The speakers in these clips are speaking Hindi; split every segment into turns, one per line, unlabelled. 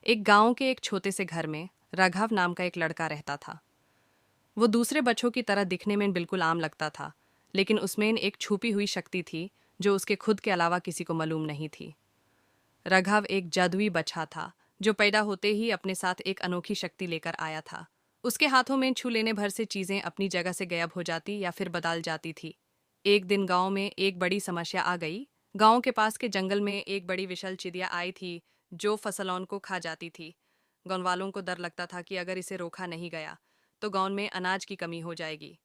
एक गांव के एक छोटे से घर में राघव नाम का एक लड़का रहता था। वो दूसरे बच्चों की तरह दिखने में बिल्कुल आम लगता था, लेकिन उसमें एक छुपी हुई शक्ति थी जो उसके खुद के अलावा किसी को मालूम नहीं थी। राघव एक जादुई बच्चा था जो पैदा होते ही अपने साथ एक अनोखी शक्ति लेकर आया था। उसके हाथों में छू लेने भर से चीजें अपनी जगह से गायब हो जाती या फिर बदल जाती थी। एक दिन गांव में एक बड़ी समस्या आ गई। गांव के पास के जंगल में एक बड़ी विशाल चिड़िया आई थी जो फसलों को खा जाती थी। गांव वालों को डर लगता था कि अगर इसे रोका नहीं गया तो गांव में अनाज की कमी हो जाएगी।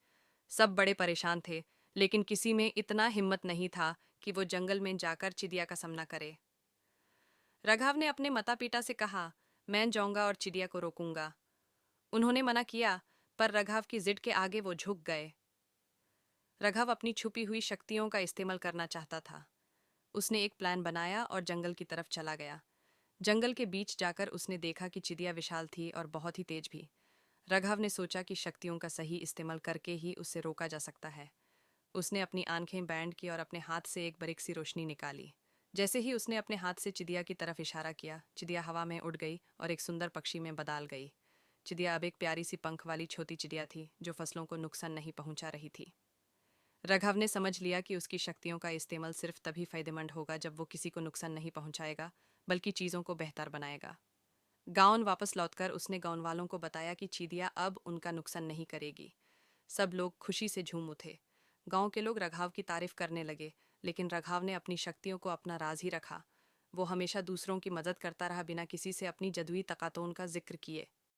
सब बड़े परेशान थे, लेकिन किसी में इतना हिम्मत नहीं था कि वो जंगल में जाकर चिड़िया का सामना करे। राघव ने अपने माता पिता से कहा, मैं जाऊंगा और चिड़िया को रोकूंगा। उन्होंने मना किया, पर राघव की जिद के आगे वो झुक गए। राघव अपनी छुपी हुई शक्तियों का इस्तेमाल करना चाहता था। उसने एक प्लान बनाया और जंगल की तरफ चला गया। जंगल के बीच जाकर उसने देखा कि चिड़िया विशाल थी और बहुत ही तेज भी। राघव ने सोचा कि शक्तियों का सही इस्तेमाल करके ही उसे रोका जा सकता है। उसने अपनी आंखें बैंड की और अपने हाथ से एक बारीक सी रोशनी निकाली। जैसे ही उसने अपने हाथ से चिड़िया की तरफ इशारा किया, चिड़िया हवा में उड़ गई और एक सुंदर पक्षी में बदल गई। चिड़िया अब एक प्यारी सी पंख वाली छोटी चिड़िया थी जो फसलों को नुकसान नहीं पहुंचा रही थी। राघव ने समझ लिया कि उसकी शक्तियों का इस्तेमाल सिर्फ तभी फायदेमंद होगा जब वो किसी को नुकसान नहीं पहुंचाएगा, बल्कि चीज़ों को बेहतर बनाएगा। गांव वापस लौटकर उसने गांव वालों को बताया कि चिड़िया अब उनका नुकसान नहीं करेगी। सब लोग खुशी से झूम उठे। गांव के लोग राघव की तारीफ करने लगे, लेकिन राघव ने अपनी शक्तियों को अपना राज ही रखा। वो हमेशा दूसरों की मदद करता रहा, बिना किसी से अपनी जदुई ताकतों का जिक्र किए।